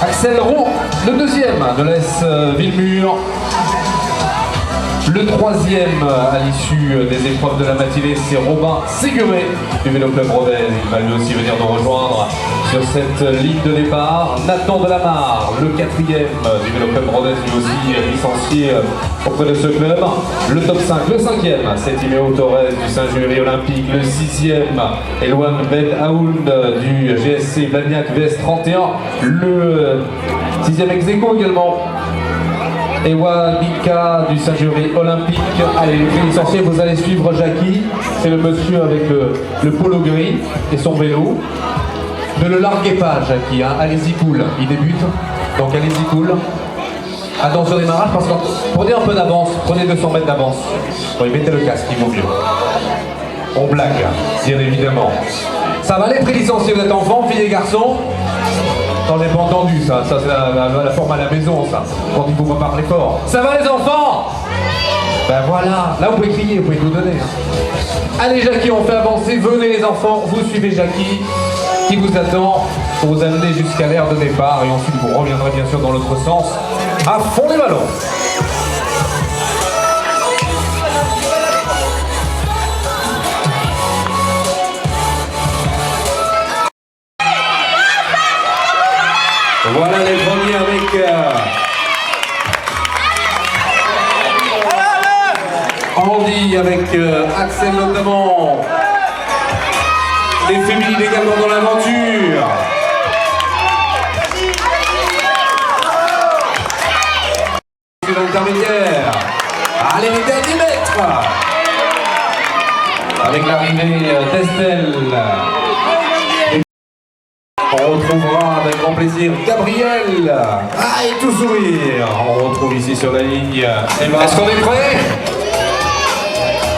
Axel Roux, le deuxième de l'AS Villemur. Le troisième à l'issue des épreuves de la matinée, c'est Robin Séguré du Vélo Club Rodez. Il va lui aussi venir nous rejoindre sur cette ligne de départ. Nathan Delamarre, le quatrième du Vélo Club Rodez, lui aussi licencié auprès de ce club. Le top 5, le cinquième, c'est Timéo Torres du Saint-Jury Olympique. Le sixième, Eloane Ben Aoun du GSC Blagnac VS 31. Le sixième ex-aequo également, Ewa Bika du Saint-Jury Olympique. Allez, les licenciés, vous allez suivre Jackie. C'est le monsieur avec le polo gris et son vélo. Ne le larguez pas, Jackie, hein. Allez-y cool, il débute. Donc allez-y cool. Attention au démarrage, parce que prenez un peu d'avance, prenez 200 mètres d'avance. Oui, mettez le casque, il vaut mieux. On blague, bien évidemment. Ça va les pré-licenciés, vous êtes enfants, filles et garçons? J'en ai pas entendu ça, c'est la forme à la maison ça, quand il faut pas parler fort. Ça va les enfants? Ben voilà, là vous pouvez crier, vous pouvez tout donner. Allez Jackie, on fait avancer, venez les enfants, vous suivez Jackie qui vous attend pour vous amener jusqu'à l'aire de départ et ensuite vous reviendrez bien sûr dans l'autre sens, à fond les ballons. Voilà les premiers avec Andy, avec Axel notamment. Les féminines également dans l'aventure. L'intermédiaire. Allez les derniers mètres. Avec l'arrivée d'Estelle. On retrouvera avec grand plaisir Gabriel. Ah, et tout sourire. On retrouve ici sur la ligne. Est-ce qu'on est prêt?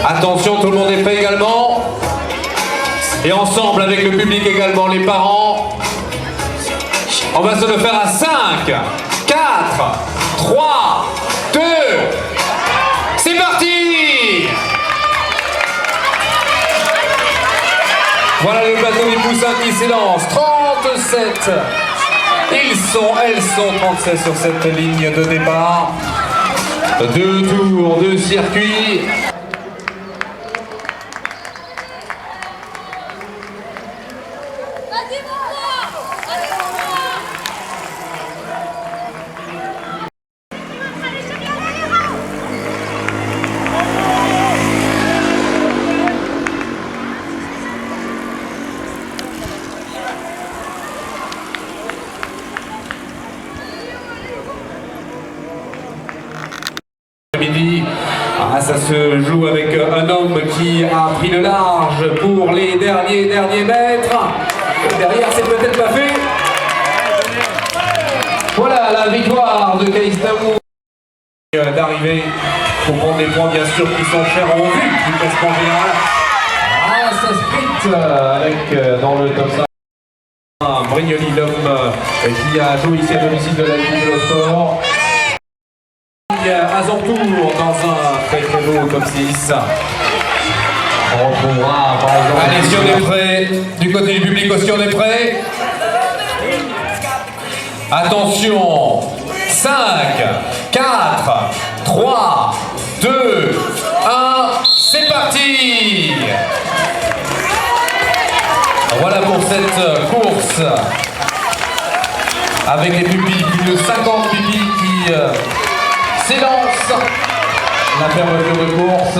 Attention, tout le monde est prêt également. Et ensemble avec le public également, les parents. On va se le faire à 5, 4, 3, 2. C'est parti! Voilà le bateau des poussins qui s'élance. 37. Elles sont 37 sur cette ligne de départ. 2 tours de circuit. Midi. Ah, ça se joue avec un homme qui a pris le large pour les derniers mètres. Derrière, c'est peut-être pas fait. Voilà la victoire de Kaïstamou d'arriver pour prendre les points bien sûr qui sont chers en vue du classement général. Ah, ça sprint avec dans le top 5 Brignoli, l'homme qui a joué ici à domicile de la Ligue de sport. À son tour dans un très beau top 6. On retrouvera par exemple. Allez, si on est prêt, du côté du public aussi on est prêt. Attention, 5, 4, 3, 2, 1, c'est parti. Voilà pour cette course avec les pupilles, plus de 50 pupilles qui Silence. La fermeture de course.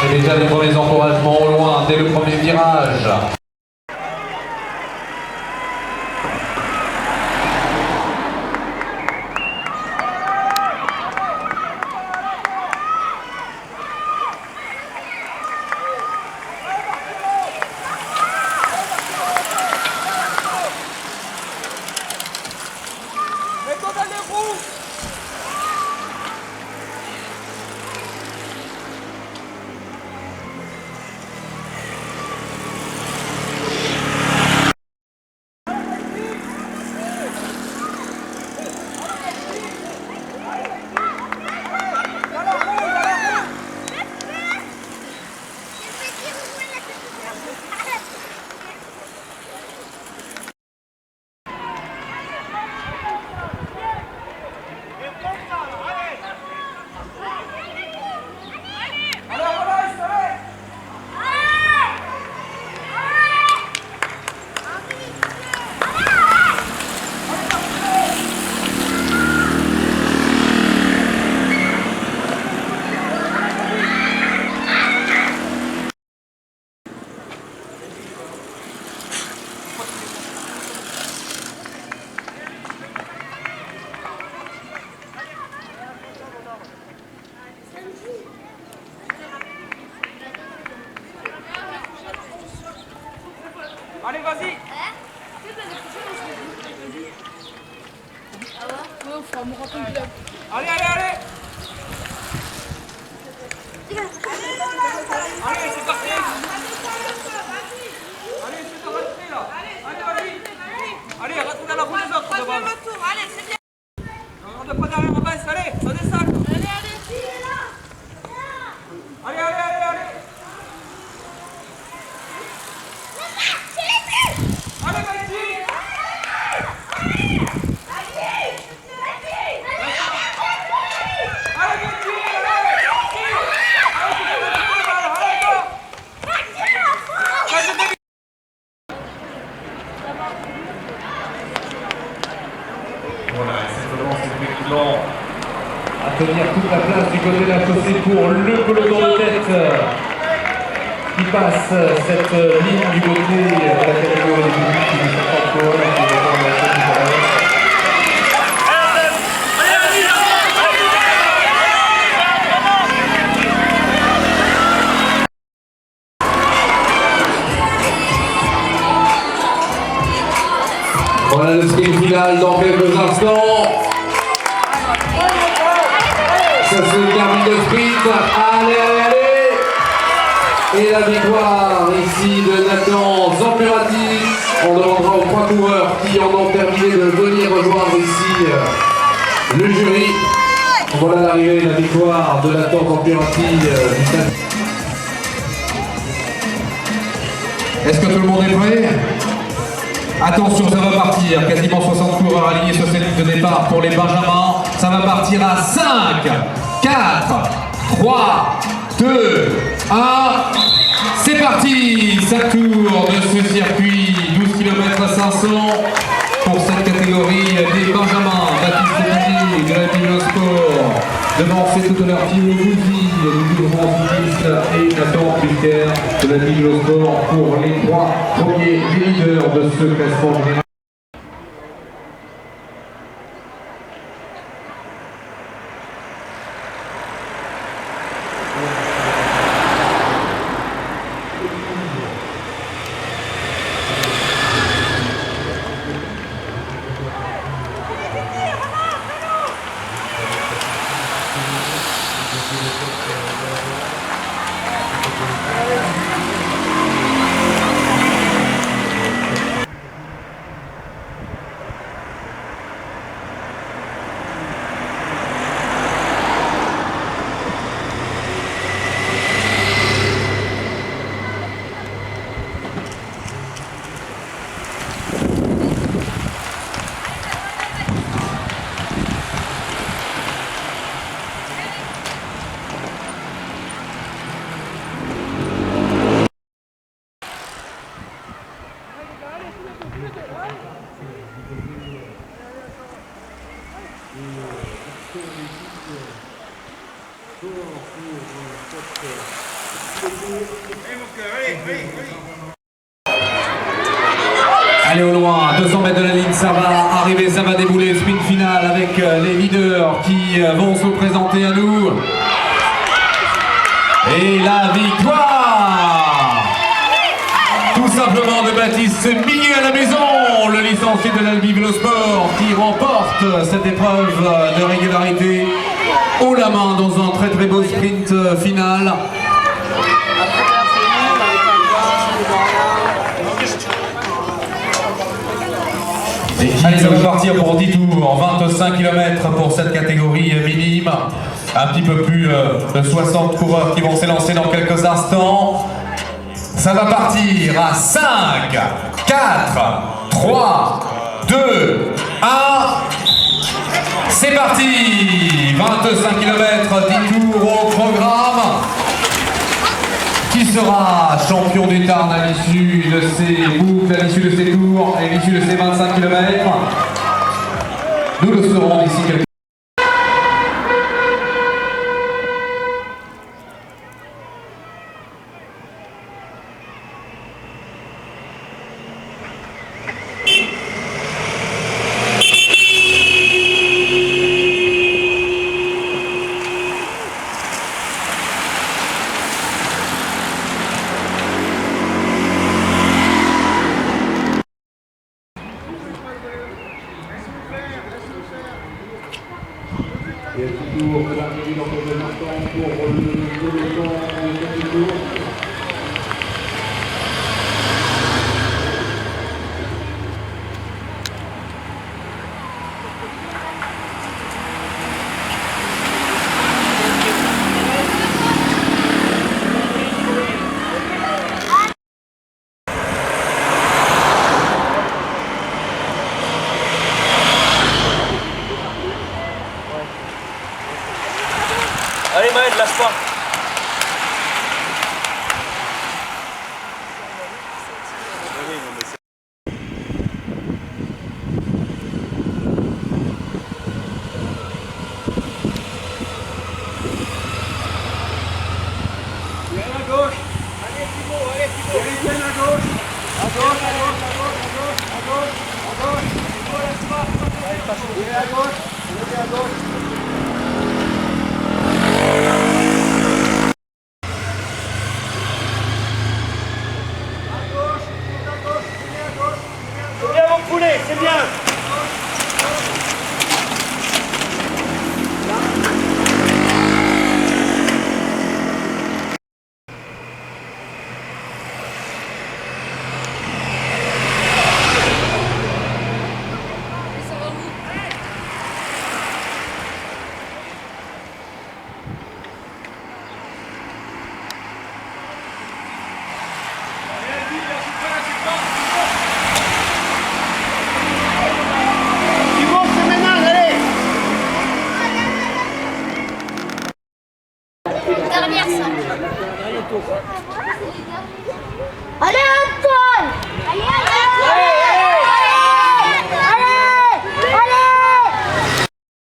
Et déjà les premiers encouragements au loin dès le premier virage. Allez, vas-y. Allez, allez, allez. Allez, c'est parti. Allez, c'est ton rentrée là. Allez, vas-y. Allez, retourne à la boule des autres. On va faire le tour, allez, c'est bien. On ne pas derrière, on baisse, allez, ça descend. Allez, allez. Allez, allez, allez, allez. Allez, vas-y. Voilà, et c'est vraiment effectivement à tenir toute la place du côté de la chaussée pour le peloton de tête qui passe cette ligne du côté de la catégorie des publics qui nous sont encore là, qui répondent à la chaussée tout à l'heure. Voilà le sprint final dans quelques instants. Ça se termine le sprint. Allez, allez, allez. Et la victoire ici de Nathan Zampurati. On demandera aux 3 coureurs qui en ont terminé de venir rejoindre ici le jury. Voilà l'arrivée de la victoire de Nathan Zampurati. Est-ce que tout le monde est prêt ? Attention, ça va partir, quasiment 60 coureurs alignés sur cette ligne de départ pour les Benjamins. Ça va partir à 5, 4, 3, 2, 1. C'est parti, 5 tours de ce circuit, 12 km 500 pour cette catégorie des Benjamins. Baptiste Petit de la Tiglo Sport, devancé tout à l'heure Thibaut Gouzi, du plus grand cycliste, et Nathan Pilker de la Tiglo Sport pour les 3 premiers leaders de ce classement général. Allez au loin, 200 mètres de la ligne, ça va arriver, ça va débouler, sprint final avec les leaders qui vont se présenter à nous. Et la victoire tout simplement de Baptiste Miguel à la maison, le licencié de l'Albi Vélosport qui remporte cette épreuve de régularité haut la main dans un très très beau sprint final. Allez, ça va partir pour 10 tours, 25 km pour cette catégorie minime. Un petit peu plus de 60 coureurs qui vont s'élancer dans quelques instants. Ça va partir à 5, 4, 3, 2, 1. C'est parti! 25 km, 10 tours au programme. Qui sera champion du Tarn à l'issue de ces boucles, à l'issue de ces tours, à l'issue de ces 25 km? Nous le saurons d'ici quelques Allez Maël, lâche pas. Viens à gauche. Allez Thibaut, allez Thibaut. Viens à gauche. À gauche, à gauche, à gauche, à gauche, à gauche, à gauche. Thibaut, laisse pas. Viens à gauche. Viens à gauche. C'est bien. Allez Antoine! Allez,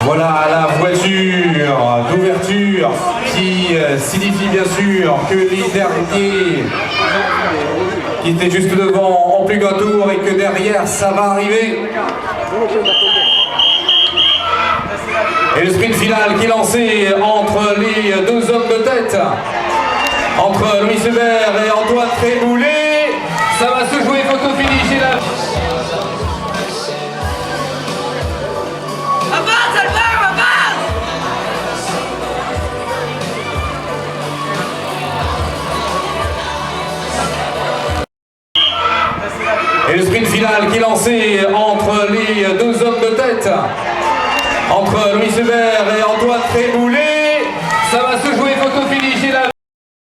Voilà la voiture d'ouverture qui signifie bien sûr que les derniers qui étaient juste devant ont plus qu'un tour et que derrière ça va arriver. Et le sprint final qui est lancé entre les deux hommes de tête, entre Louis Hubert et Antoine Tréboulet. Ça va se jouer photo finish et là. Et le sprint final qui est lancé entre les deux hommes de tête, entre Louis Hubert et Antoine Tréboulet.